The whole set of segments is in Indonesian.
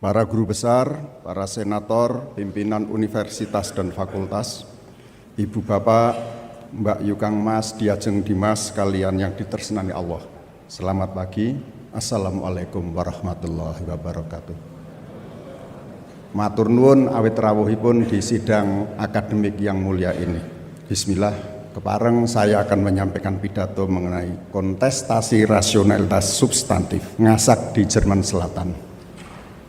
para guru besar, para senator, pimpinan universitas dan fakultas, ibu bapak, Mbak Yukang Mas, Diajeng Dimas, kalian yang ditersenani Allah. Selamat pagi, Assalamualaikum warahmatullahi wabarakatuh. Matur nuwun awit rawuhipun di sidang akademik yang mulia ini. Bismillah, kepareng saya akan menyampaikan pidato mengenai kontestasi rasionalitas substantif ngasak di Jerman Selatan.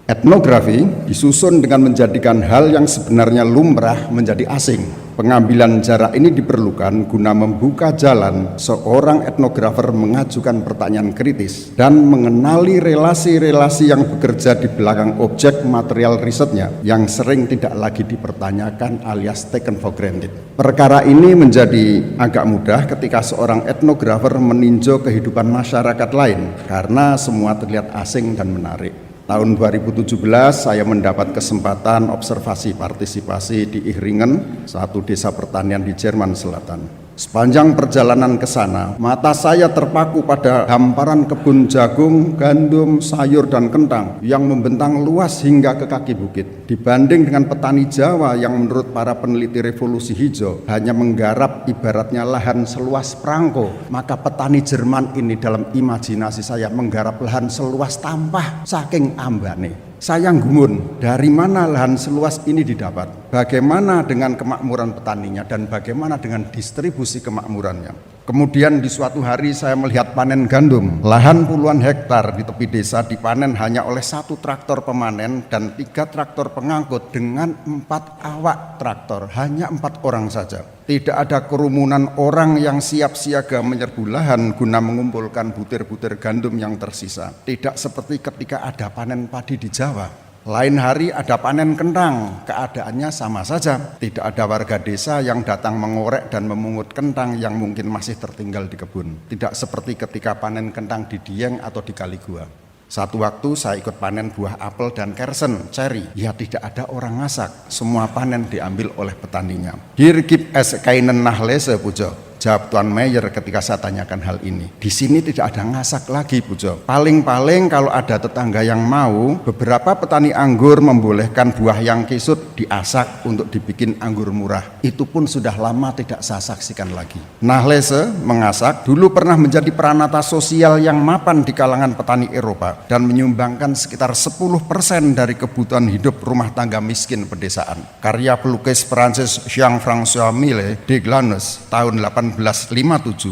Etnografi disusun dengan menjadikan hal yang sebenarnya lumrah menjadi asing. Pengambilan jarak ini diperlukan guna membuka jalan seorang etnografer mengajukan pertanyaan kritis dan mengenali relasi-relasi yang bekerja di belakang objek material risetnya yang sering tidak lagi dipertanyakan alias taken for granted. Perkara ini menjadi agak mudah ketika seorang etnografer meninjau kehidupan masyarakat lain karena semua terlihat asing dan menarik. Tahun 2017 saya mendapat kesempatan observasi partisipasi di Ihringen, satu desa pertanian di Jerman Selatan. Sepanjang perjalanan ke sana, mata saya terpaku pada hamparan kebun jagung, gandum, sayur, dan kentang yang membentang luas hingga ke kaki bukit. Dibanding dengan petani Jawa yang menurut para peneliti revolusi hijau hanya menggarap ibaratnya lahan seluas perangko, maka petani Jerman ini dalam imajinasi saya menggarap lahan seluas tampah saking ambane. Saya gumun, dari mana lahan seluas ini didapat? Bagaimana dengan kemakmuran petaninya dan bagaimana dengan distribusi kemakmurannya? Kemudian di suatu hari saya melihat panen gandum. Lahan puluhan hektar di tepi desa dipanen hanya oleh 1 traktor pemanen dan 3 traktor pengangkut dengan 4 awak traktor, hanya 4 orang saja. Tidak ada kerumunan orang yang siap siaga menyerbu lahan guna mengumpulkan butir-butir gandum yang tersisa. Tidak seperti ketika ada panen padi di Jawa. Lain hari ada panen kentang, keadaannya sama saja. Tidak ada warga desa yang datang mengorek dan memungut kentang yang mungkin masih tertinggal di kebun. Tidak seperti ketika panen kentang di Dieng atau di Kaligua. Satu waktu saya ikut panen buah apel dan kersen, cherry. Ya tidak ada orang ngasak, semua panen diambil oleh petaninya. Hier gibt es keinen Nachlese, Pujo. Jawab Tuan Meyer ketika saya tanyakan hal ini. Di sini tidak ada ngasak lagi, Pujo. Paling-paling kalau ada tetangga yang mau, beberapa petani anggur membolehkan buah yang kisut diasak untuk dibikin anggur murah. Itu pun sudah lama tidak saya saksikan lagi. Nachlese, mengasak, dulu pernah menjadi peranata sosial yang mapan di kalangan petani Eropa dan menyumbangkan sekitar 10% dari kebutuhan hidup rumah tangga miskin pedesaan. Karya pelukis Prancis Jean-François Millet de Glanus tahun 1857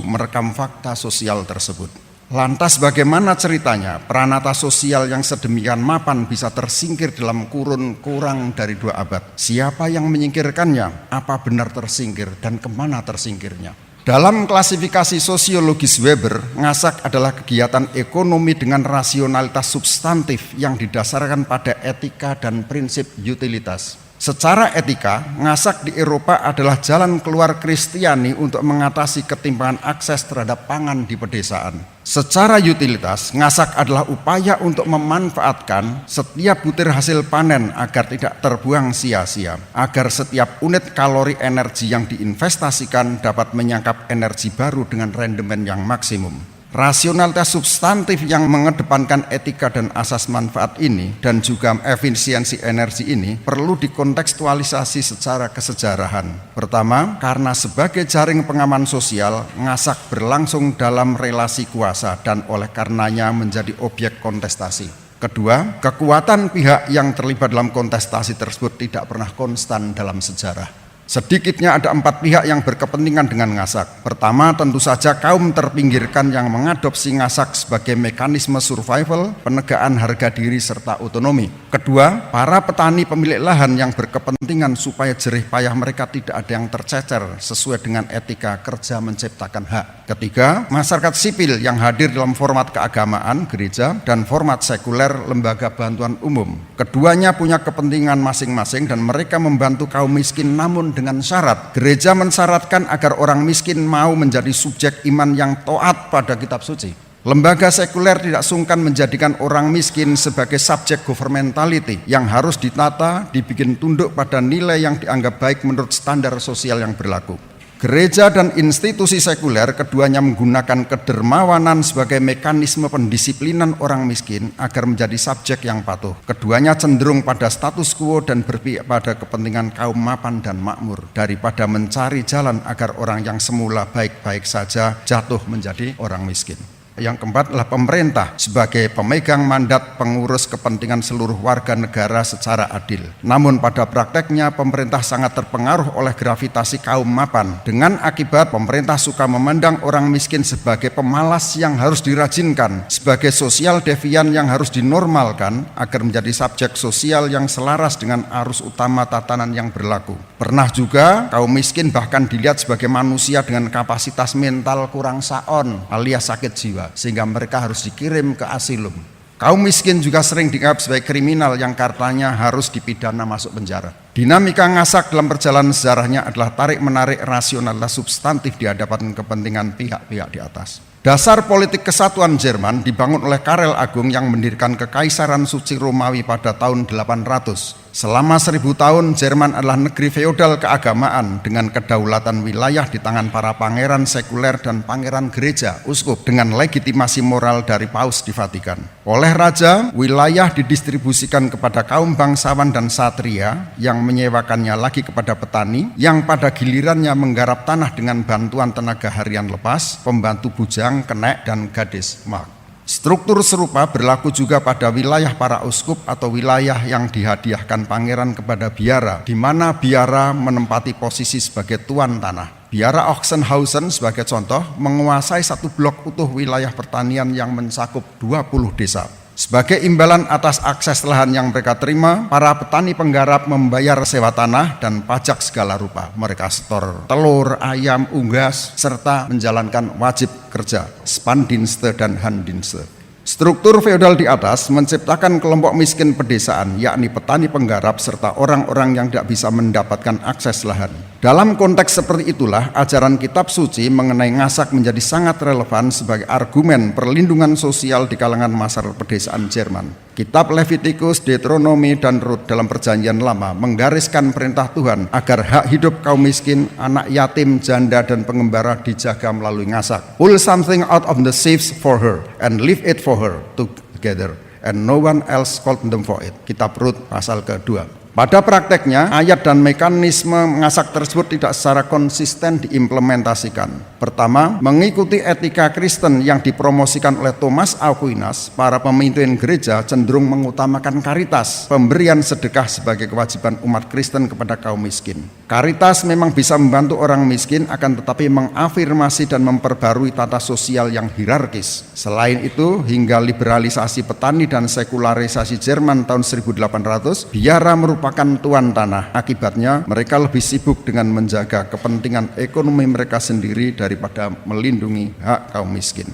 merekam fakta sosial tersebut. Lantas bagaimana ceritanya peranata sosial yang sedemikian mapan bisa tersingkir dalam kurun kurang dari 2 abad? Siapa yang menyingkirkannya? Apa benar tersingkir dan kemana tersingkirnya? Dalam klasifikasi sosiologis Weber, ngasak adalah kegiatan ekonomi dengan rasionalitas substantif yang didasarkan pada etika dan prinsip utilitas. Secara etika, ngasak di Eropa adalah jalan keluar Kristiani untuk mengatasi ketimpangan akses terhadap pangan di pedesaan. Secara utilitas, ngasak adalah upaya untuk memanfaatkan setiap butir hasil panen agar tidak terbuang sia-sia, agar setiap unit kalori energi yang diinvestasikan dapat menyangkap energi baru dengan rendemen yang maksimum. Rasionalitas substantif yang mengedepankan etika dan asas manfaat ini dan juga efisiensi energi ini perlu dikontekstualisasi secara kesejarahan. Pertama, karena sebagai jaring pengaman sosial, ngasak berlangsung dalam relasi kuasa dan oleh karenanya menjadi objek kontestasi. Kedua, kekuatan pihak yang terlibat dalam kontestasi tersebut tidak pernah konstan dalam sejarah. Sedikitnya ada 4 pihak yang berkepentingan dengan ngasak. Pertama, tentu saja kaum terpinggirkan yang mengadopsi ngasak sebagai mekanisme survival, penegaan harga diri serta otonomi. Kedua, para petani pemilik lahan yang berkepentingan supaya jerih payah mereka tidak ada yang tercecer sesuai dengan etika kerja menciptakan hak. Ketiga, masyarakat sipil yang hadir dalam format keagamaan, gereja, dan format sekuler, lembaga bantuan umum. Keduanya punya kepentingan masing-masing dan mereka membantu kaum miskin, namun dengan syarat. Gereja mensyaratkan agar orang miskin mau menjadi subjek iman yang taat pada kitab suci. Lembaga sekuler tidak sungkan menjadikan orang miskin sebagai subjek governmentality yang harus ditata, dibikin tunduk pada nilai yang dianggap baik menurut standar sosial yang berlaku. Gereja dan institusi sekuler keduanya menggunakan kedermawanan sebagai mekanisme pendisiplinan orang miskin agar menjadi subjek yang patuh. Keduanya cenderung pada status quo dan berpihak pada kepentingan kaum mapan dan makmur daripada mencari jalan agar orang yang semula baik-baik saja jatuh menjadi orang miskin. Yang keempat adalah pemerintah sebagai pemegang mandat pengurus kepentingan seluruh warga negara secara adil. Namun pada prakteknya pemerintah sangat terpengaruh oleh gravitasi kaum mapan. Dengan akibat pemerintah suka memandang orang miskin sebagai pemalas yang harus dirajinkan, sebagai sosial devian yang harus dinormalkan agar menjadi subjek sosial yang selaras dengan arus utama tatanan yang berlaku. Pernah juga kaum miskin bahkan dilihat sebagai manusia dengan kapasitas mental kurang saon alias sakit jiwa, sehingga mereka harus dikirim ke asilum. Kaum miskin juga sering dianggap sebagai kriminal yang katanya harus dipidana masuk penjara. Dinamika ngasak dalam perjalanan sejarahnya adalah tarik-menarik rasionalitas substantif di hadapan kepentingan pihak-pihak di atas. Dasar politik kesatuan Jerman dibangun oleh Karel Agung yang mendirikan Kekaisaran Suci Romawi pada tahun 800. Selama 1000 tahun, Jerman adalah negeri feodal keagamaan dengan kedaulatan wilayah di tangan para pangeran sekuler dan pangeran gereja, uskup, dengan legitimasi moral dari paus di Vatikan. Oleh raja, wilayah didistribusikan kepada kaum bangsawan dan satria yang menyewakannya lagi kepada petani yang pada gilirannya menggarap tanah dengan bantuan tenaga harian lepas, pembantu bujang, kenek, dan gadis mak. Struktur serupa berlaku juga pada wilayah para uskup atau wilayah yang dihadiahkan pangeran kepada biara, di mana biara menempati posisi sebagai tuan tanah. Biara Ochsenhausen sebagai contoh menguasai satu blok utuh wilayah pertanian yang mencakup 20 desa. Sebagai imbalan atas akses lahan yang mereka terima, para petani penggarap membayar sewa tanah dan pajak segala rupa. Mereka setor telur, ayam, unggas, serta menjalankan wajib kerja, Spandienste dan Handdienste. Struktur feodal di atas menciptakan kelompok miskin pedesaan, yakni petani penggarap serta orang-orang yang tidak bisa mendapatkan akses lahan. Dalam konteks seperti itulah, ajaran kitab suci mengenai ngasak menjadi sangat relevan sebagai argumen perlindungan sosial di kalangan masyarakat pedesaan Jerman. Kitab Levitikus, Deuteronomi, dan Rut dalam Perjanjian Lama menggariskan perintah Tuhan agar hak hidup kaum miskin, anak yatim, janda, dan pengembara dijaga melalui ngasak. Pull something out of the sheaves for her and leave it for her together, and no one else called them for it. Kitab Rut pasal ke-2. Pada prakteknya, ayat dan mekanisme ngasak tersebut tidak secara konsisten diimplementasikan. Pertama, mengikuti etika Kristen yang dipromosikan oleh Thomas Aquinas, para pemimpin gereja cenderung mengutamakan karitas, pemberian sedekah sebagai kewajiban umat Kristen kepada kaum miskin. Karitas memang bisa membantu orang miskin, akan tetapi mengafirmasi dan memperbarui tata sosial yang hierarkis. Selain itu, hingga liberalisasi petani dan sekularisasi Jerman tahun 1800, biara merupakan tuan tanah. Akibatnya mereka lebih sibuk dengan menjaga kepentingan ekonomi mereka sendiri daripada melindungi hak kaum miskin.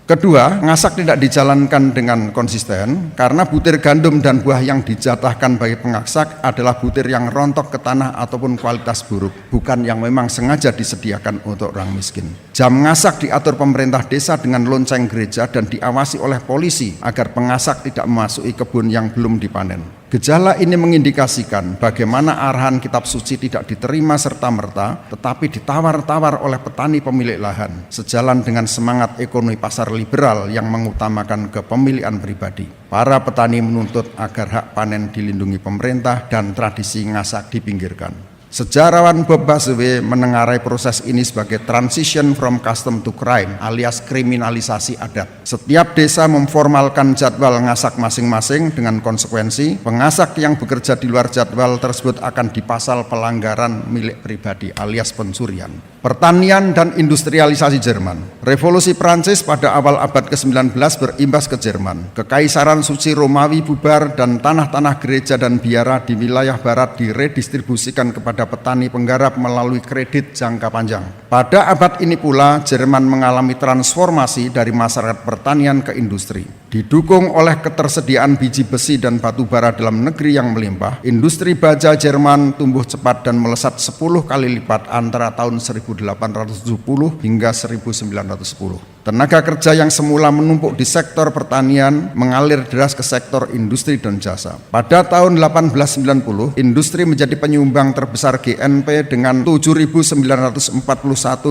Kedua, ngasak tidak dijalankan dengan konsisten karena butir gandum dan buah yang dijatahkan bagi pengasak adalah butir yang rontok ke tanah ataupun kualitas buruk, bukan yang memang sengaja disediakan untuk orang miskin. Jam ngasak diatur pemerintah desa dengan lonceng gereja dan diawasi oleh polisi agar pengasak tidak memasuki kebun yang belum dipanen. Gejala ini mengindikasikan bagaimana arahan kitab suci tidak diterima serta-merta, tetapi ditawar-tawar oleh petani pemilik lahan, sejalan dengan semangat ekonomi pasar liberal yang mengutamakan kepemilikan pribadi. Para petani menuntut agar hak panen dilindungi pemerintah dan tradisi ngasak dipinggirkan. Sejarawan Bob Bazewé menengarai proses ini sebagai transition from custom to crime alias kriminalisasi adat. Setiap desa memformalkan jadwal ngasak masing-masing dengan konsekuensi pengasak yang bekerja di luar jadwal tersebut akan dipasal pelanggaran milik pribadi alias pencurian. Pertanian dan industrialisasi Jerman. Revolusi Prancis pada awal abad ke-19 berimbas ke Jerman. Kekaisaran Suci Romawi bubar dan tanah-tanah gereja dan biara di wilayah barat diredistribusikan kepada petani penggarap melalui kredit jangka panjang. Pada abad ini pula Jerman mengalami transformasi dari masyarakat pertanian ke industri. Didukung oleh ketersediaan biji besi dan batu bara dalam negeri yang melimpah, industri baja Jerman tumbuh cepat dan melesat 10 kali lipat antara tahun 1870 hingga 1910. Tenaga kerja yang semula menumpuk di sektor pertanian mengalir deras ke sektor industri dan jasa. Pada tahun 1890, industri menjadi penyumbang terbesar GNP dengan 7.941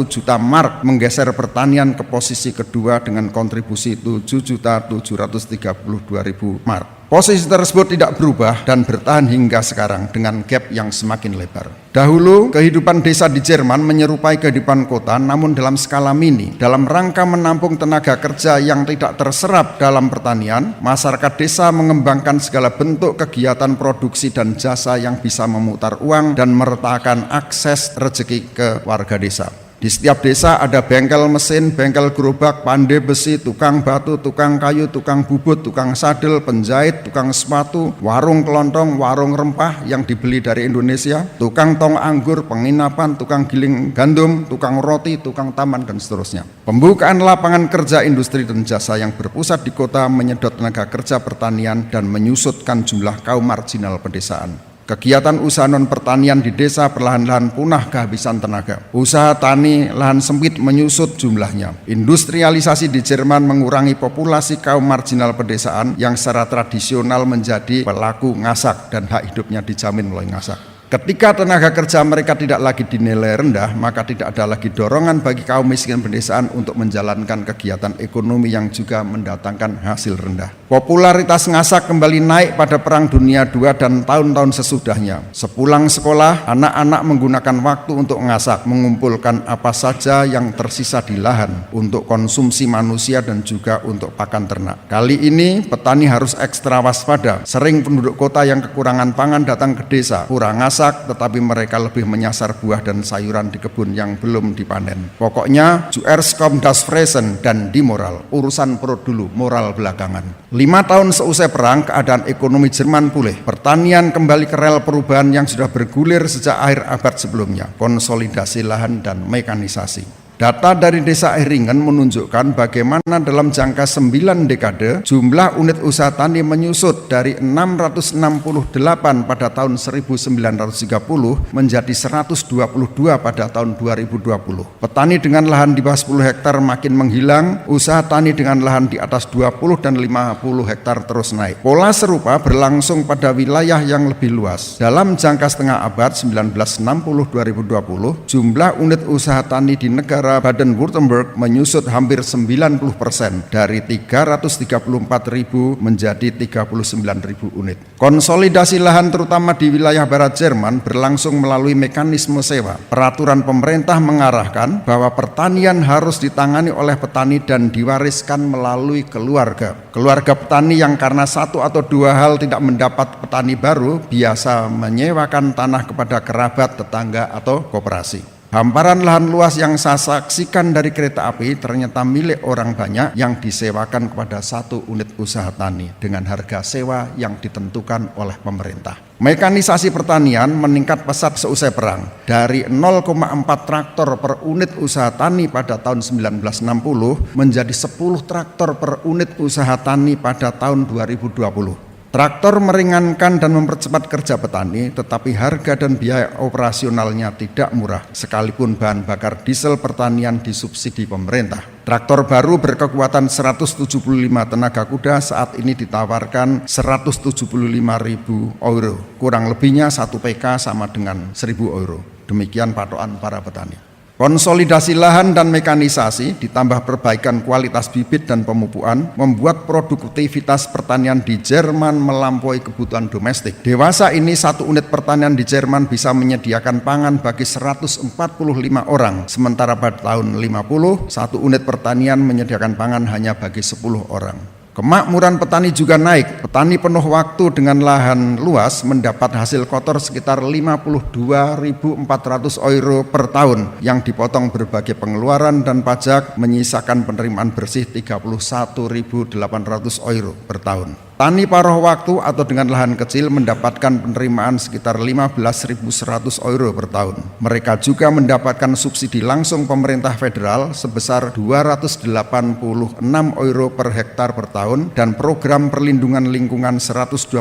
juta mark, menggeser pertanian ke posisi kedua dengan kontribusi 7.732.000 mark. Posisi tersebut tidak berubah dan bertahan hingga sekarang dengan gap yang semakin lebar. Dahulu, kehidupan desa di Jerman menyerupai kehidupan kota namun dalam skala mini. Dalam rangka menampung tenaga kerja yang tidak terserap dalam pertanian, masyarakat desa mengembangkan segala bentuk kegiatan produksi dan jasa yang bisa memutar uang dan meretakan akses rezeki ke warga desa. Di setiap desa ada bengkel mesin, bengkel gerobak, pandai besi, tukang batu, tukang kayu, tukang bubut, tukang sadel, penjahit, tukang sepatu, warung kelontong, warung rempah yang dibeli dari Indonesia, tukang tong anggur, penginapan, tukang giling gandum, tukang roti, tukang taman, dan seterusnya. Pembukaan lapangan kerja industri dan jasa yang berpusat di kota menyedot tenaga kerja pertanian dan menyusutkan jumlah kaum marginal pedesaan. Kegiatan usaha non-pertanian di desa perlahan-lahan punah kehabisan tenaga. Usaha tani lahan sempit menyusut jumlahnya. Industrialisasi di Jerman mengurangi populasi kaum marginal pedesaan yang secara tradisional menjadi pelaku ngasak dan hak hidupnya dijamin melalui ngasak. Ketika tenaga kerja mereka tidak lagi dinilai rendah, maka tidak ada lagi dorongan bagi kaum miskin pedesaan untuk menjalankan kegiatan ekonomi yang juga mendatangkan hasil rendah. Popularitas ngasak kembali naik pada Perang Dunia II dan tahun-tahun sesudahnya. Sepulang sekolah, anak-anak menggunakan waktu untuk ngasak, mengumpulkan apa saja yang tersisa di lahan untuk konsumsi manusia dan juga untuk pakan ternak. Kali ini petani harus ekstra waspada. Sering penduduk kota yang kekurangan pangan datang ke desa, kurang ngasak, tetapi mereka lebih menyasar buah dan sayuran di kebun yang belum dipanen. Pokoknya zuerst kommt das Fressen dan die Moral. Urusan perut dulu, moral belakangan. 5 tahun seusai perang, keadaan ekonomi Jerman pulih. Pertanian kembali ke rel perubahan yang sudah bergulir sejak akhir abad sebelumnya. Konsolidasi lahan dan mekanisasi. Data dari Desa Ehringen menunjukkan bagaimana dalam jangka 9 dekade jumlah unit usaha tani menyusut dari 668 pada tahun 1930 menjadi 122 pada tahun 2020. Petani dengan lahan di bawah 10 hektar makin menghilang, usaha tani dengan lahan di atas 20 dan 50 hektar terus naik. Pola serupa berlangsung pada wilayah yang lebih luas. Dalam jangka setengah abad 1960-2020, jumlah unit usaha tani di negara Baden-Württemberg menyusut hampir 90% dari 334.000 menjadi 39.000 unit. Konsolidasi lahan terutama di wilayah barat Jerman berlangsung melalui mekanisme sewa. Peraturan pemerintah mengarahkan bahwa pertanian harus ditangani oleh petani dan diwariskan melalui keluarga. Keluarga petani yang karena satu atau dua hal tidak mendapat petani baru biasa menyewakan tanah kepada kerabat, tetangga, atau koperasi. Hamparan lahan luas yang saya saksikan dari kereta api ternyata milik orang banyak yang disewakan kepada satu unit usaha tani dengan harga sewa yang ditentukan oleh pemerintah. Mekanisasi pertanian meningkat pesat seusai perang. Dari 0,4 traktor per unit usaha tani pada tahun 1960 menjadi 10 traktor per unit usaha tani pada tahun 2020. Traktor meringankan dan mempercepat kerja petani, tetapi harga dan biaya operasionalnya tidak murah, sekalipun bahan bakar diesel pertanian disubsidi pemerintah. Traktor baru berkekuatan 175 tenaga kuda saat ini ditawarkan 175.000 euro. Kurang lebihnya 1 PK sama dengan 1.000 euro. Demikian patokan para petani. Konsolidasi lahan dan mekanisasi ditambah perbaikan kualitas bibit dan pemupukan membuat produktivitas pertanian di Jerman melampaui kebutuhan domestik. Dewasa ini satu unit pertanian di Jerman bisa menyediakan pangan bagi 145 orang, sementara pada tahun 50 satu unit pertanian menyediakan pangan hanya bagi 10 orang. Kemakmuran petani juga naik. Petani penuh waktu dengan lahan luas mendapat hasil kotor sekitar 52.400 euro per tahun yang dipotong berbagai pengeluaran dan pajak, menyisakan penerimaan bersih 31.800 euro per tahun. Tani paruh waktu atau dengan lahan kecil mendapatkan penerimaan sekitar 15.100 euro per tahun. Mereka juga mendapatkan subsidi langsung pemerintah federal sebesar 286 euro per hektar per tahun dan program perlindungan lingkungan 129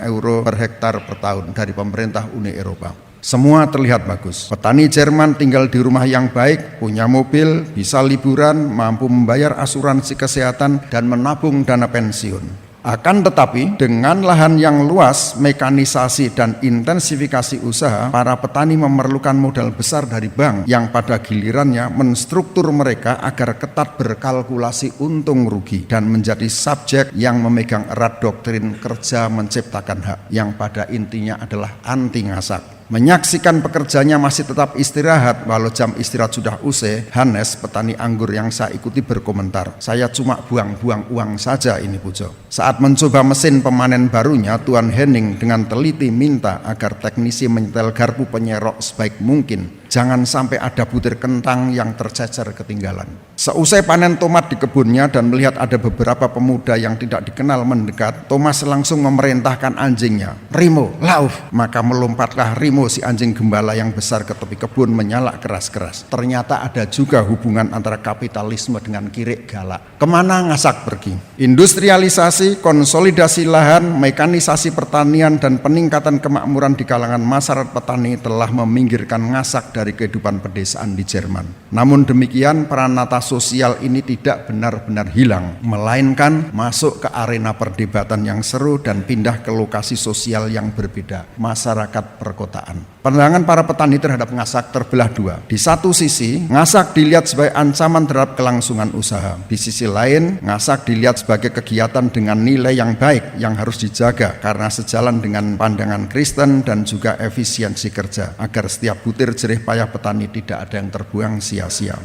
euro per hektar per tahun dari pemerintah Uni Eropa. Semua terlihat bagus. Petani Jerman tinggal di rumah yang baik, punya mobil, bisa liburan, mampu membayar asuransi kesehatan, dan menabung dana pensiun. Akan tetapi, dengan lahan yang luas, mekanisasi dan intensifikasi usaha, para petani memerlukan modal besar dari bank yang pada gilirannya menstruktur mereka agar ketat berkalkulasi untung rugi dan menjadi subjek yang memegang erat doktrin kerja menciptakan hak yang pada intinya adalah anti ngasak. Menyaksikan pekerjanya masih tetap istirahat walau jam istirahat sudah usai, Hannes, petani anggur yang saya ikuti berkomentar, "Saya cuma buang-buang uang saja ini Pujo." Saat mencoba mesin pemanen barunya, Tuan Henning dengan teliti minta agar teknisi menyetel garpu penyerok sebaik mungkin. Jangan sampai ada butir kentang yang tercecer ketinggalan. Seusai panen tomat di kebunnya dan melihat ada beberapa pemuda yang tidak dikenal mendekat, Thomas langsung memerintahkan anjingnya, "Rimo, lauf!" Maka melompatlah Rimo, si anjing gembala yang besar, ke tepi kebun menyalak keras-keras. Ternyata ada juga hubungan antara kapitalisme dengan kirik galak. Kemana ngasak pergi? Industrialisasi, konsolidasi lahan, mekanisasi pertanian, dan peningkatan kemakmuran di kalangan masyarakat petani telah meminggirkan ngasak dari kehidupan pedesaan di Jerman. Namun demikian, peranata sosial ini tidak benar-benar hilang, melainkan masuk ke arena perdebatan yang seru dan pindah ke lokasi sosial yang berbeda, masyarakat perkotaan. Pandangan para petani terhadap ngasak terbelah dua. Di satu sisi, ngasak dilihat sebagai ancaman terhadap kelangsungan usaha. Di sisi lain, ngasak dilihat sebagai kegiatan dengan nilai yang baik yang harus dijaga karena sejalan dengan pandangan Kristen dan juga efisiensi kerja, agar setiap butir jerih payah petani tidak ada yang terbuang sia-sia.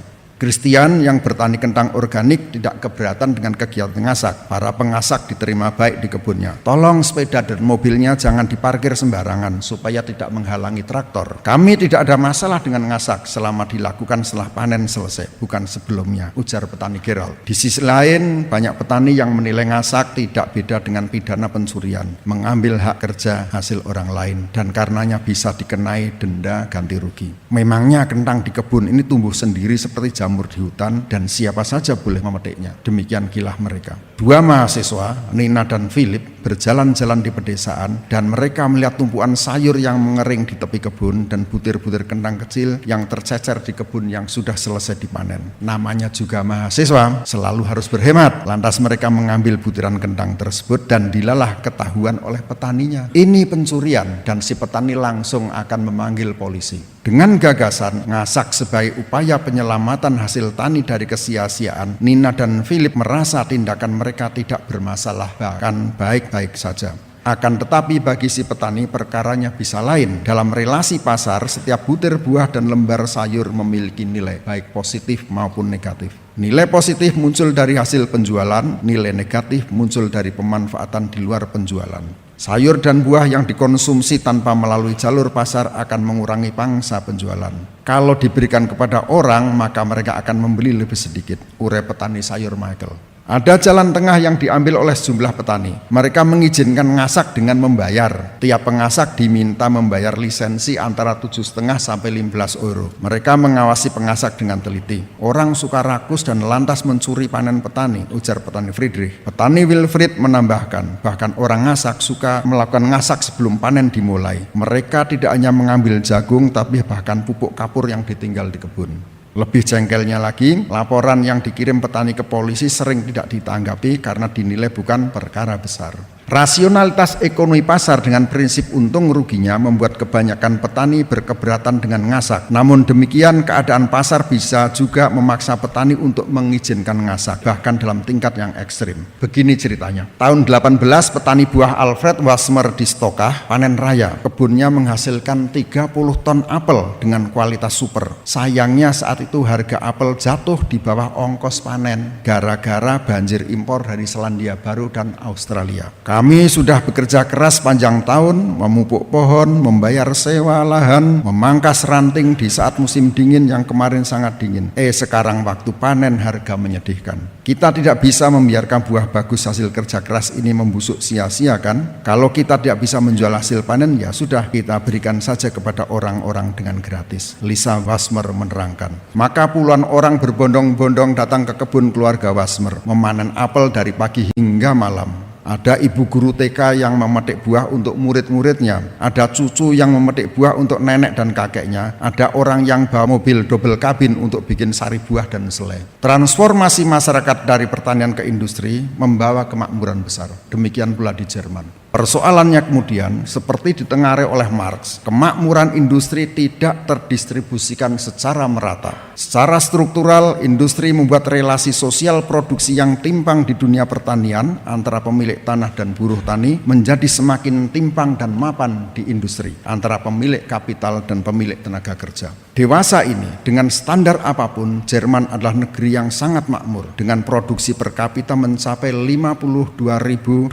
Kristian yang bertani kentang organik tidak keberatan dengan kegiatan ngasak. Para pengasak diterima baik di kebunnya. Tolong sepeda dan mobilnya jangan diparkir sembarangan supaya tidak menghalangi traktor. Kami tidak ada masalah dengan ngasak selama dilakukan setelah panen selesai, bukan sebelumnya, ujar petani Gerald. Di sisi lain, banyak petani yang menilai ngasak tidak beda dengan pidana pencurian, mengambil hak kerja hasil orang lain, dan karenanya bisa dikenai denda ganti rugi. Memangnya kentang di kebun ini tumbuh sendiri seperti jamur di hutan dan siapa saja boleh memetiknya. Demikian kilah mereka. Dua mahasiswa, Nina dan Philip, berjalan-jalan di pedesaan dan mereka melihat tumpuan sayur yang mengering di tepi kebun dan butir-butir kentang kecil yang tercecer di kebun yang sudah selesai dipanen. Namanya juga mahasiswa, selalu harus berhemat. Lantas mereka mengambil butiran kentang tersebut dan dilalah ketahuan oleh petaninya. Ini pencurian, dan si petani langsung akan memanggil polisi. Dengan gagasan ngasak sebagai upaya penyelamatan hasil tani dari kesia-siaan, Nina dan Philip merasa tindakan mereka tidak bermasalah, bahkan baik-baik saja. Akan tetapi bagi si petani perkaranya bisa lain. Dalam relasi pasar, setiap butir buah dan lembar sayur memiliki nilai, baik positif maupun negatif. Nilai positif muncul dari hasil penjualan, nilai negatif muncul dari pemanfaatan di luar penjualan. Sayur dan buah yang dikonsumsi tanpa melalui jalur pasar akan mengurangi pangsa penjualan. Kalau diberikan kepada orang, maka mereka akan membeli lebih sedikit, urai petani sayur Michael. Ada jalan tengah yang diambil oleh sejumlah petani. Mereka mengizinkan ngasak dengan membayar. Tiap pengasak diminta membayar lisensi antara 7,5 sampai 15 euro. Mereka mengawasi pengasak dengan teliti. Orang suka rakus dan lantas mencuri panen petani, ujar petani Friedrich. Petani Wilfried menambahkan, bahkan orang ngasak suka melakukan ngasak sebelum panen dimulai. Mereka tidak hanya mengambil jagung, tapi bahkan pupuk kapur yang ditinggal di kebun. Lebih jengkelnya lagi, laporan yang dikirim petani ke polisi sering tidak ditanggapi karena dinilai bukan perkara besar. Rasionalitas ekonomi pasar dengan prinsip untung ruginya membuat kebanyakan petani berkeberatan dengan ngasak. Namun demikian, keadaan pasar bisa juga memaksa petani untuk mengizinkan ngasak, bahkan dalam tingkat yang ekstrim. Begini ceritanya. Tahun 18, petani buah Alfred Wasmer di Stokah panen raya. Kebunnya menghasilkan 30 ton apel dengan kualitas super. Sayangnya saat itu harga apel jatuh di bawah ongkos panen gara-gara banjir impor dari Selandia Baru dan Australia. Kami sudah bekerja keras panjang tahun, memupuk pohon, membayar sewa lahan, memangkas ranting di saat musim dingin yang kemarin sangat dingin. Sekarang waktu panen harga menyedihkan. Kita tidak bisa membiarkan buah bagus hasil kerja keras ini membusuk sia-sia kan? Kalau kita tidak bisa menjual hasil panen, ya sudah, kita berikan saja kepada orang-orang dengan gratis. Lisa Wasmer menerangkan. Maka puluhan orang berbondong-bondong datang ke kebun keluarga Wasmer, memanen apel dari pagi hingga malam. Ada ibu guru TK yang memetik buah untuk murid-muridnya, ada cucu yang memetik buah untuk nenek dan kakeknya, ada orang yang bawa mobil double kabin untuk bikin sari buah dan selai. Transformasi masyarakat dari pertanian ke industri membawa kemakmuran besar. Demikian pula di Jerman. Persoalannya kemudian, seperti ditengarai oleh Marx, kemakmuran industri tidak terdistribusikan secara merata. Secara struktural, industri membuat relasi sosial produksi yang timpang di dunia pertanian antara pemilik tanah dan buruh tani menjadi semakin timpang dan mapan di industri antara pemilik kapital dan pemilik tenaga kerja. Dewasa ini, dengan standar apapun, Jerman adalah negeri yang sangat makmur dengan produksi per kapita mencapai 52.200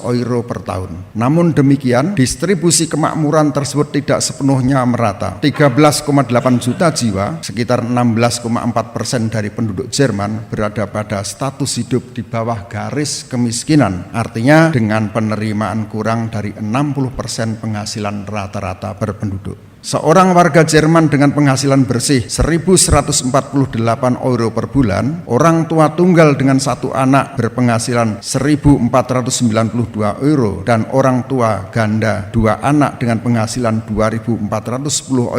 euro per tahun. Namun demikian, distribusi kemakmuran tersebut tidak sepenuhnya merata. 13,8 juta jiwa, sekitar 16,4% dari penduduk Jerman berada pada status hidup di bawah garis kemiskinan. Artinya dengan penerimaan kurang dari 60% penghasilan rata-rata per penduduk. Seorang warga Jerman dengan penghasilan bersih 1.148 euro per bulan, orang tua tunggal dengan satu anak berpenghasilan 1.492 euro, dan orang tua ganda dua anak dengan penghasilan 2.410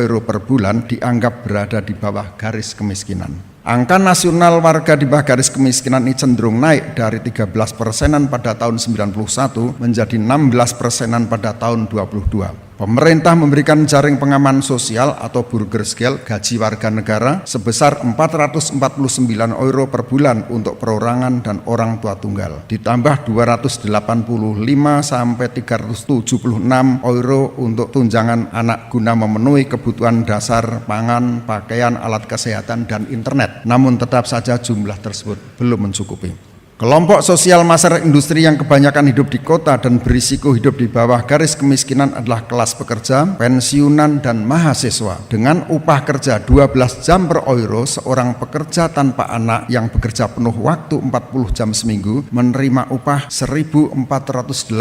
euro per bulan dianggap berada di bawah garis kemiskinan. Angka nasional warga di bawah garis kemiskinan ini cenderung naik dari 13% pada tahun 91 menjadi 16% pada tahun 22. Pemerintah memberikan jaring pengaman sosial atau Bürgergeld gaji warga negara sebesar 449 euro per bulan untuk perorangan dan orang tua tunggal. Ditambah 285 sampai 376 euro untuk tunjangan anak guna memenuhi kebutuhan dasar pangan, pakaian, alat kesehatan, dan internet. Namun tetap saja jumlah tersebut belum mencukupi. Kelompok sosial masyarakat industri yang kebanyakan hidup di kota dan berisiko hidup di bawah garis kemiskinan adalah kelas pekerja, pensiunan, dan mahasiswa. Dengan upah kerja 12 jam per euro, seorang pekerja tanpa anak yang bekerja penuh waktu 40 jam seminggu menerima upah 1.480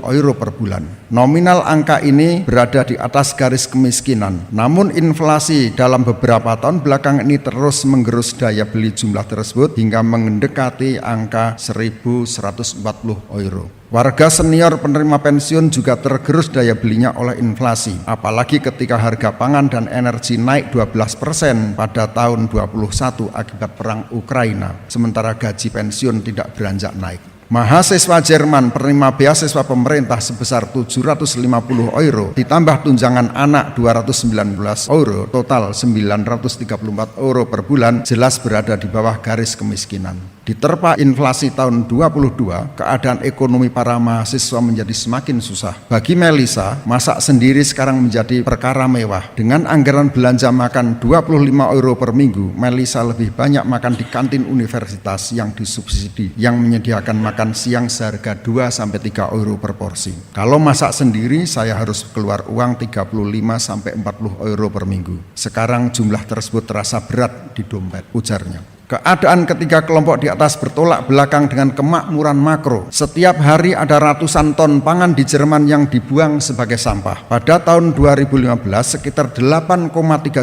euro per bulan. Nominal angka ini berada di atas garis kemiskinan. Namun inflasi dalam beberapa tahun belakang ini terus menggerus daya beli jumlah tersebut hingga mendekati angka 1.140 euro. Warga senior penerima pensiun juga tergerus daya belinya oleh inflasi, apalagi ketika harga pangan dan energi naik 12% pada tahun 2021 akibat perang Ukraina, sementara gaji pensiun tidak beranjak naik. Mahasiswa Jerman penerima beasiswa pemerintah sebesar 750 euro ditambah tunjangan anak 219 euro, total 934 euro per bulan, jelas berada di bawah garis kemiskinan. Diterpa inflasi tahun 2022, keadaan ekonomi para mahasiswa menjadi semakin susah. Bagi Melisa, masak sendiri sekarang menjadi perkara mewah. Dengan anggaran belanja makan 25 euro per minggu, Melisa lebih banyak makan di kantin universitas yang disubsidi, yang menyediakan makan siang seharga 2-3 euro per porsi. Kalau masak sendiri, saya harus keluar uang 35-40 euro per minggu. Sekarang jumlah tersebut terasa berat di dompet, ujarnya. Keadaan ketiga kelompok di atas bertolak belakang dengan kemakmuran makro. Setiap hari ada ratusan ton pangan di Jerman yang dibuang sebagai sampah. Pada tahun 2015 sekitar 8,3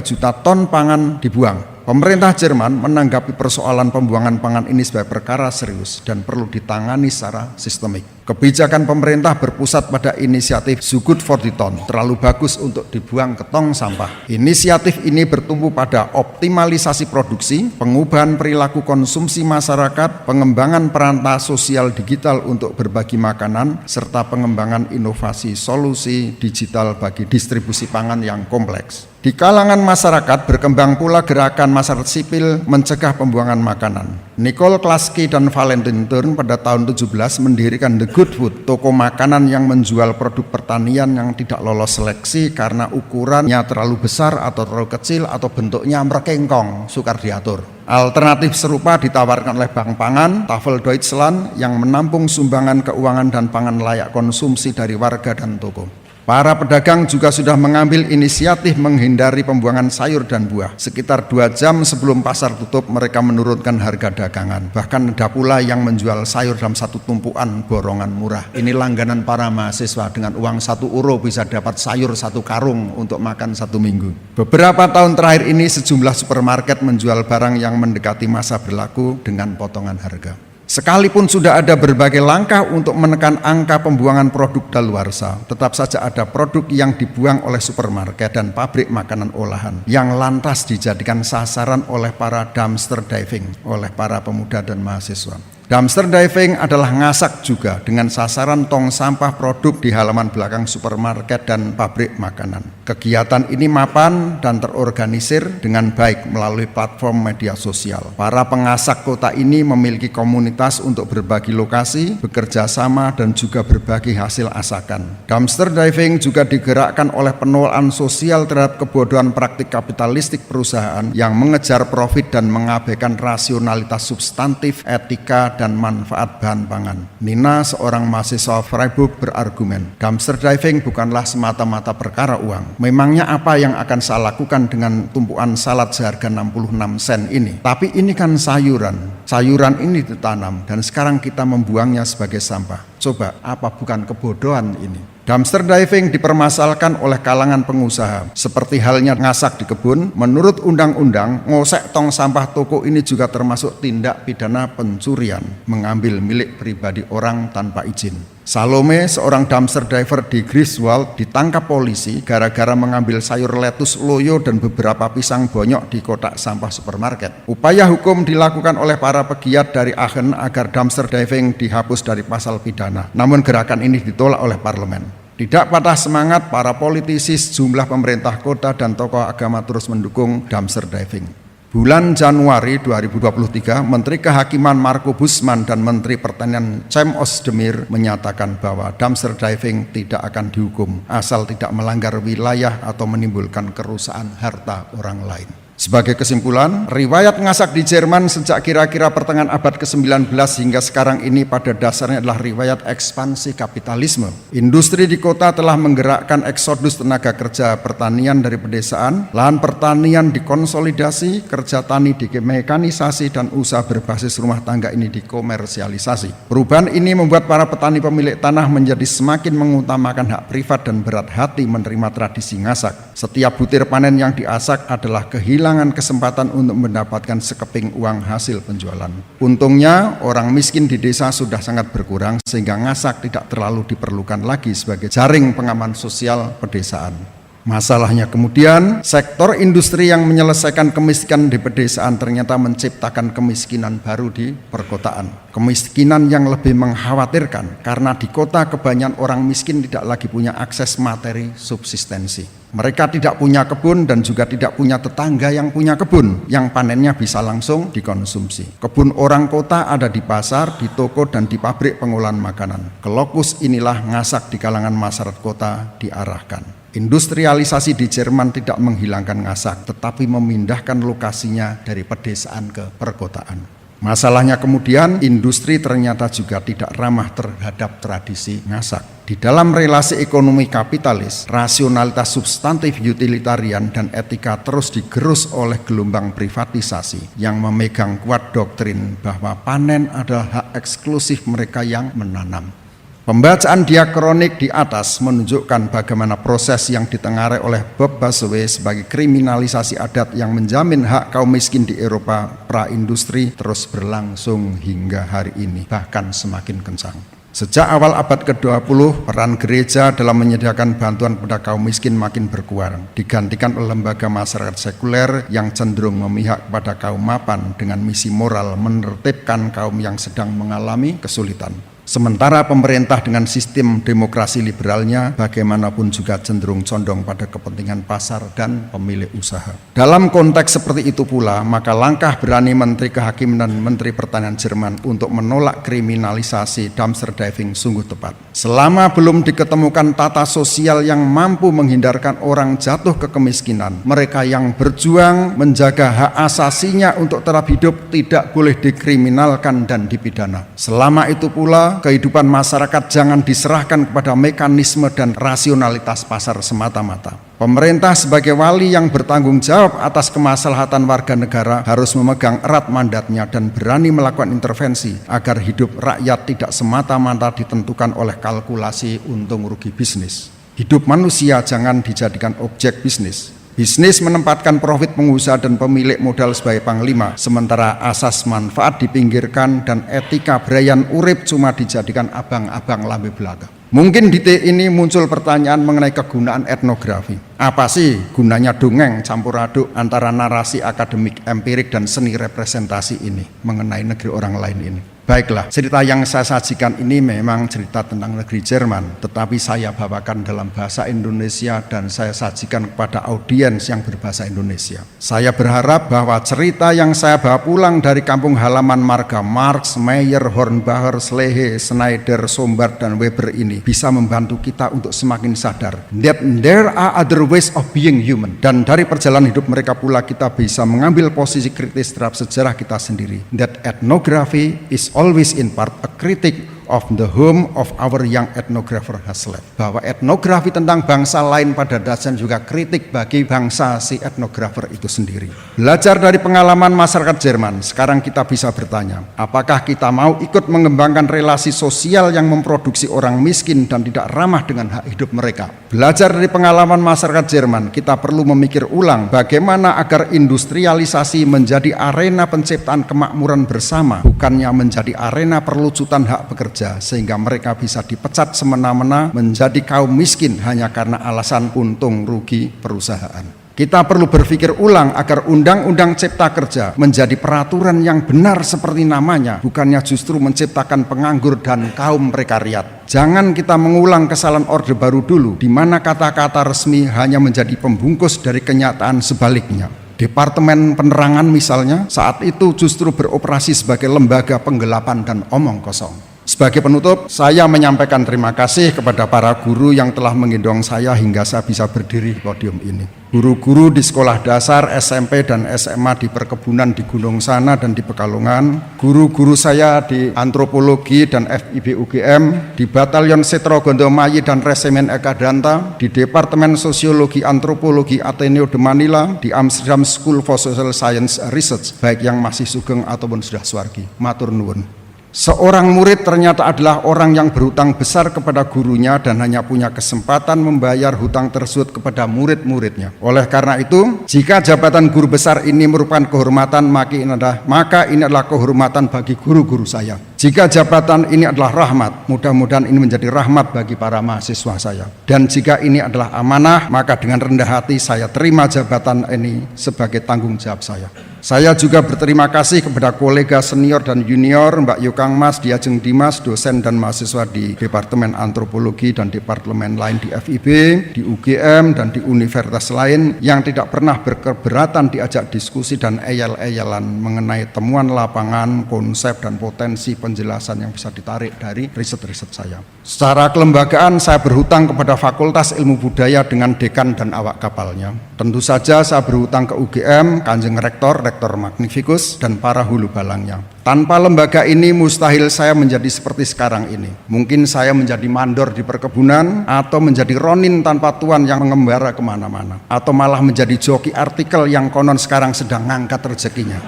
juta ton pangan dibuang. Pemerintah Jerman menanggapi persoalan pembuangan pangan ini sebagai perkara serius dan perlu ditangani secara sistemik. Kebijakan pemerintah berpusat pada inisiatif So Good for the Ton, terlalu bagus untuk dibuang ke tong sampah. Inisiatif ini bertumpu pada optimalisasi produksi, pengubahan perilaku konsumsi masyarakat, pengembangan perantara sosial digital untuk berbagi makanan, serta pengembangan inovasi solusi digital bagi distribusi pangan yang kompleks. Di kalangan masyarakat berkembang pula gerakan masyarakat sipil mencegah pembuangan makanan. Nicole Klasky dan Valentin Thurn pada tahun 17 mendirikan The Good Food, toko makanan yang menjual produk pertanian yang tidak lolos seleksi karena ukurannya terlalu besar atau terlalu kecil atau bentuknya merkengkong, sukar diatur. Alternatif serupa ditawarkan oleh Bank Pangan, Tafel Deutschland yang menampung sumbangan keuangan dan pangan layak konsumsi dari warga dan toko. Para pedagang juga sudah mengambil inisiatif menghindari pembuangan sayur dan buah. Sekitar 2 jam sebelum pasar tutup, mereka menurunkan harga dagangan. Bahkan ada pula yang menjual sayur dalam satu tumpuan borongan murah. Ini langganan para mahasiswa, dengan uang 1 euro bisa dapat sayur 1 karung untuk makan 1 minggu. Beberapa tahun terakhir ini sejumlah supermarket menjual barang yang mendekati masa berlaku dengan potongan harga. Sekalipun sudah ada berbagai langkah untuk menekan angka pembuangan produk daluarsa, tetap saja ada produk yang dibuang oleh supermarket dan pabrik makanan olahan yang lantas dijadikan sasaran oleh para dumpster diving, oleh para pemuda dan mahasiswa. Dumpster diving adalah ngasak juga dengan sasaran tong sampah produk di halaman belakang supermarket dan pabrik makanan. Kegiatan ini mapan dan terorganisir dengan baik melalui platform media sosial. Para pengasak kota ini memiliki komunitas untuk berbagi lokasi, bekerja sama, dan juga berbagi hasil asakan. Dumpster diving juga digerakkan oleh penolakan sosial terhadap kebodohan praktik kapitalistik perusahaan yang mengejar profit dan mengabaikan rasionalitas substantif, etika, dan manfaat bahan pangan. Nina, seorang mahasiswa Freiburg, berargumen, dumpster diving bukanlah semata-mata perkara uang. Memangnya apa yang akan saya lakukan dengan tumpuan salad seharga 66 sen ini? Tapi ini kan sayuran. Sayuran ini ditanam dan sekarang kita membuangnya sebagai sampah. Coba, apa bukan kebodohan ini? Dumpster diving dipermasalahkan oleh kalangan pengusaha. Seperti halnya ngasak di kebun, menurut undang-undang, ngosek tong sampah toko ini juga termasuk tindak pidana pencurian, mengambil milik pribadi orang tanpa izin. Salome, seorang dumpster diver di Griswold, ditangkap polisi gara-gara mengambil sayur lettuce loyo dan beberapa pisang bonyok di kotak sampah supermarket. Upaya hukum dilakukan oleh para pegiat dari Aachen agar dumpster diving dihapus dari pasal pidana. Namun gerakan ini ditolak oleh parlemen. Tidak patah semangat, para politisi, sejumlah pemerintah kota dan tokoh agama terus mendukung dumpster diving. Bulan Januari 2023, Menteri Kehakiman Marco Busman dan Menteri Pertanian Cem Özdemir menyatakan bahwa dumpster diving tidak akan dihukum asal tidak melanggar wilayah atau menimbulkan kerusakan harta orang lain. Sebagai kesimpulan, riwayat ngasak di Jerman sejak kira-kira pertengahan abad ke-19 hingga sekarang ini pada dasarnya adalah riwayat ekspansi kapitalisme. Industri di kota telah menggerakkan eksodus tenaga kerja pertanian dari pedesaan, lahan pertanian dikonsolidasi, kerja tani dimekanisasi, dan usaha berbasis rumah tangga ini dikomersialisasi. Perubahan ini membuat para petani pemilik tanah menjadi semakin mengutamakan hak privat dan berat hati menerima tradisi ngasak. Setiap butir panen yang diasak adalah kehilangan kesempatan untuk mendapatkan sekeping uang hasil penjualan. Untungnya orang miskin di desa sudah sangat berkurang sehingga ngasak tidak terlalu diperlukan lagi sebagai jaring pengaman sosial pedesaan. Masalahnya kemudian, sektor industri yang menyelesaikan kemiskinan di pedesaan ternyata menciptakan kemiskinan baru di perkotaan. Kemiskinan yang lebih mengkhawatirkan karena di kota kebanyakan orang miskin tidak lagi punya akses materi subsistensi. Mereka tidak punya kebun dan juga tidak punya tetangga yang punya kebun yang panennya bisa langsung dikonsumsi. Kebun orang kota ada di pasar, di toko, dan di pabrik pengolahan makanan. Ke lokus inilah ngasak di kalangan masyarakat kota diarahkan. Industrialisasi di Jerman tidak menghilangkan ngasak, tetapi memindahkan lokasinya dari pedesaan ke perkotaan. Masalahnya kemudian, industri ternyata juga tidak ramah terhadap tradisi ngasak. Di dalam relasi ekonomi kapitalis, rasionalitas substantif utilitarian dan etika terus digerus oleh gelombang privatisasi yang memegang kuat doktrin bahwa panen adalah hak eksklusif mereka yang menanam. Pembacaan diakronik di atas menunjukkan bagaimana proses yang ditengarai oleh Bob Boswell sebagai kriminalisasi adat yang menjamin hak kaum miskin di Eropa pra-industri terus berlangsung hingga hari ini, bahkan semakin kencang. Sejak awal abad ke-20, peran gereja dalam menyediakan bantuan kepada kaum miskin makin berkurang, digantikan oleh lembaga masyarakat sekuler yang cenderung memihak kepada kaum mapan dengan misi moral menertibkan kaum yang sedang mengalami kesulitan. Sementara pemerintah dengan sistem demokrasi liberalnya bagaimanapun juga cenderung condong pada kepentingan pasar dan pemilik usaha. Dalam konteks seperti itu pula, maka langkah berani Menteri Kehakiman dan Menteri Pertanian Jerman untuk menolak kriminalisasi dumpster diving sungguh tepat. Selama belum diketemukan tata sosial yang mampu menghindarkan orang jatuh ke kemiskinan, mereka yang berjuang menjaga hak asasinya untuk tetap hidup tidak boleh dikriminalkan dan dipidana. Selama itu pula, kehidupan masyarakat jangan diserahkan kepada mekanisme dan rasionalitas pasar semata-mata. Pemerintah sebagai wali yang bertanggung jawab atas kemaslahatan warga negara harus memegang erat mandatnya dan berani melakukan intervensi agar hidup rakyat tidak semata-mata ditentukan oleh kalkulasi untung rugi bisnis. Hidup manusia jangan dijadikan objek bisnis. Bisnis menempatkan profit pengusaha dan pemilik modal sebagai panglima, sementara asas manfaat dipinggirkan dan etika berayan urip cuma dijadikan abang-abang lambe belaka. Mungkin di titik ini muncul pertanyaan mengenai kegunaan etnografi. Apa sih gunanya dongeng campur aduk antara narasi akademik empirik dan seni representasi ini mengenai negeri orang lain ini? Baiklah, cerita yang saya sajikan ini memang cerita tentang negeri Jerman, tetapi saya bawakan dalam bahasa Indonesia dan saya sajikan kepada audiens yang berbahasa Indonesia. Saya berharap bahwa cerita yang saya bawa pulang dari kampung halaman marga Marx, Meyer, Hornbacher, Slehe, Schneider, Sombart, dan Weber ini bisa membantu kita untuk semakin sadar that there are other ways of being human. Dan dari perjalanan hidup mereka pula kita bisa mengambil posisi kritis terhadap sejarah kita sendiri. That ethnography is always in part a critic of the home of our young ethnographer has left. Bahwa etnografi tentang bangsa lain pada dasarnya juga kritik bagi bangsa si etnografer itu sendiri. Belajar dari pengalaman masyarakat Jerman, sekarang kita bisa bertanya, apakah kita mau ikut mengembangkan relasi sosial yang memproduksi orang miskin dan tidak ramah dengan hak hidup mereka? Belajar dari pengalaman masyarakat Jerman, kita perlu memikir ulang bagaimana agar industrialisasi menjadi arena penciptaan kemakmuran bersama, bukannya menjadi arena perlucutan hak pekerja, sehingga mereka bisa dipecat semena-mena menjadi kaum miskin hanya karena alasan untung rugi perusahaan. Kita perlu berpikir ulang agar Undang-Undang Cipta Kerja menjadi peraturan yang benar seperti namanya, bukannya justru menciptakan penganggur dan kaum prekariat. Jangan kita mengulang kesalahan Orde Baru dulu, di mana kata-kata resmi hanya menjadi pembungkus dari kenyataan sebaliknya. Departemen Penerangan misalnya saat itu justru beroperasi sebagai lembaga penggelapan dan omong kosong. Sebagai penutup, saya menyampaikan terima kasih kepada para guru yang telah menggendong saya hingga saya bisa berdiri di podium ini. Guru-guru di sekolah dasar, SMP, dan SMA di perkebunan di Gunung Sana dan di Pekalongan, guru-guru saya di antropologi dan FIB UGM, di Batalion Setro Gondomayi dan Resimen Eka Danta, di Departemen Sosiologi Antropologi Ateneo de Manila, di Amsterdam School for Social Science Research, baik yang masih sugeng ataupun sudah swargi. Matur nuwun. Seorang murid ternyata adalah orang yang berhutang besar kepada gurunya dan hanya punya kesempatan membayar hutang tersebut kepada murid-muridnya. Oleh karena itu, jika jabatan guru besar ini merupakan kehormatan, maka ini adalah kehormatan bagi guru-guru saya. Jika jabatan ini adalah rahmat, mudah-mudahan ini menjadi rahmat bagi para mahasiswa saya. Dan jika ini adalah amanah, maka dengan rendah hati saya terima jabatan ini sebagai tanggung jawab saya. Saya juga berterima kasih kepada kolega senior dan junior Mbak Yukang Mas, Diajeng Dimas, dosen dan mahasiswa di Departemen Antropologi dan Departemen lain di FIB, di UGM, dan di universitas lain yang tidak pernah berkeberatan diajak diskusi dan eyal-eyalan mengenai temuan lapangan, konsep, dan potensi penjelasan yang bisa ditarik dari riset-riset saya. Secara kelembagaan, saya berhutang kepada Fakultas Ilmu Budaya dengan dekan dan awak kapalnya. Tentu saja saya berhutang ke UGM, Kanjeng Rektor Magnificus, dan para hulu balangnya. Tanpa lembaga ini mustahil saya menjadi seperti sekarang ini. Mungkin saya menjadi mandor di perkebunan, atau menjadi ronin tanpa tuan yang mengembara kemana-mana, atau malah menjadi joki artikel yang konon sekarang sedang ngangkat rezekinya.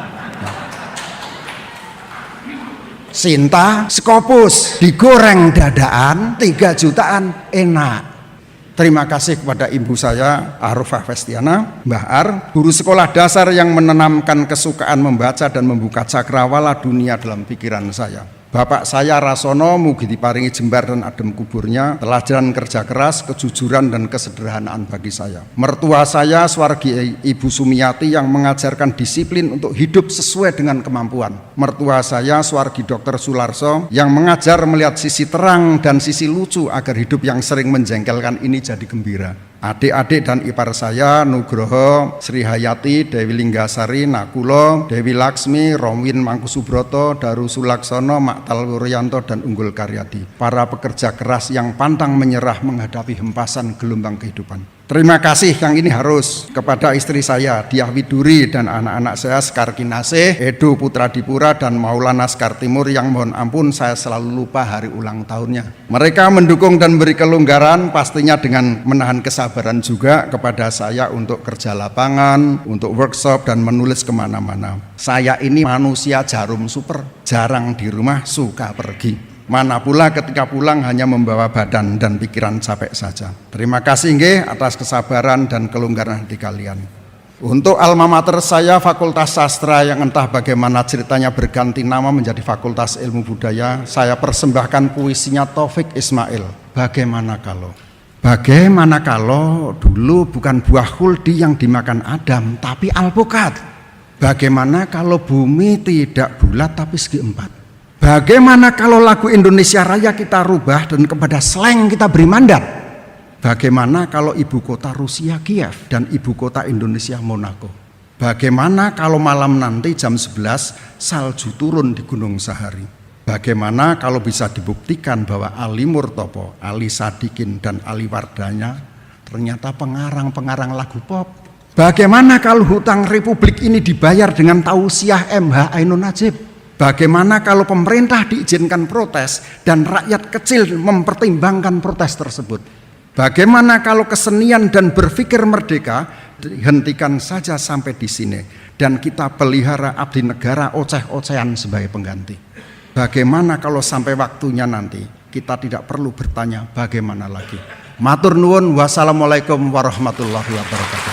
Sinta Skopus digoreng dadaan 3 jutaan enak. Terima kasih kepada ibu saya, Arufah Vestiana, Mbah Ar, guru sekolah dasar yang menanamkan kesukaan membaca dan membuka cakrawala dunia dalam pikiran saya. Bapak saya Rasono, mugi diparingi jembar dan adem kuburnya, teladan kerja keras, kejujuran, dan kesederhanaan bagi saya. Mertua saya, swargi Ibu Sumiati, yang mengajarkan disiplin untuk hidup sesuai dengan kemampuan. Mertua saya, swargi Dr. Sularso, yang mengajar melihat sisi terang dan sisi lucu agar hidup yang sering menjengkelkan ini jadi gembira. Adik-adik dan ipar saya, Nugroho, Sri Hayati, Dewi Linggasari, Nakulo, Dewi Laksmi, Romwin Mangkusubroto, Daru Sulaksono, Maktal Wuryanto, dan Unggul Karyadi. Para pekerja keras yang pantang menyerah menghadapi hempasan gelombang kehidupan. Terima kasih yang ini harus kepada istri saya, Diah Widuri, dan anak-anak saya, Sekar Kinasih, Edo Putra Dipura, dan Maulana Sekar Timur, yang mohon ampun saya selalu lupa hari ulang tahunnya. Mereka mendukung dan beri kelonggaran, pastinya dengan menahan kesabaran juga kepada saya untuk kerja lapangan, untuk workshop, dan menulis kemana-mana. Saya ini manusia jarum super, jarang di rumah, suka pergi. Mana pula ketika pulang hanya membawa badan dan pikiran capek saja. Terima kasih nggih atas kesabaran dan kelonggaran hati kalian. Untuk alma mater saya, Fakultas Sastra, yang entah bagaimana ceritanya berganti nama menjadi Fakultas Ilmu Budaya, saya persembahkan puisinya Taufik Ismail. Bagaimana kalau dulu bukan buah khuldi yang dimakan Adam, tapi alpukat? Bagaimana kalau bumi tidak bulat tapi segi empat? Bagaimana kalau lagu Indonesia Raya kita rubah dan kepada slang kita beri mandat? Bagaimana kalau ibu kota Rusia Kiev dan ibu kota Indonesia Monaco? Bagaimana kalau malam nanti jam 11 salju turun di Gunung Sahari? Bagaimana kalau bisa dibuktikan bahwa Ali Murtopo, Ali Sadikin, dan Ali Wardana ternyata pengarang-pengarang lagu pop? Bagaimana kalau hutang Republik ini dibayar dengan tausiah MH Ainun Najib? Bagaimana kalau pemerintah diizinkan protes dan rakyat kecil mempertimbangkan protes tersebut? Bagaimana kalau kesenian dan berpikir merdeka dihentikan saja sampai di sini dan kita pelihara abdi negara oceh-ocehan sebagai pengganti? Bagaimana kalau sampai waktunya nanti kita tidak perlu bertanya bagaimana lagi? Matur nuwun, wassalamualaikum warahmatullahi wabarakatuh.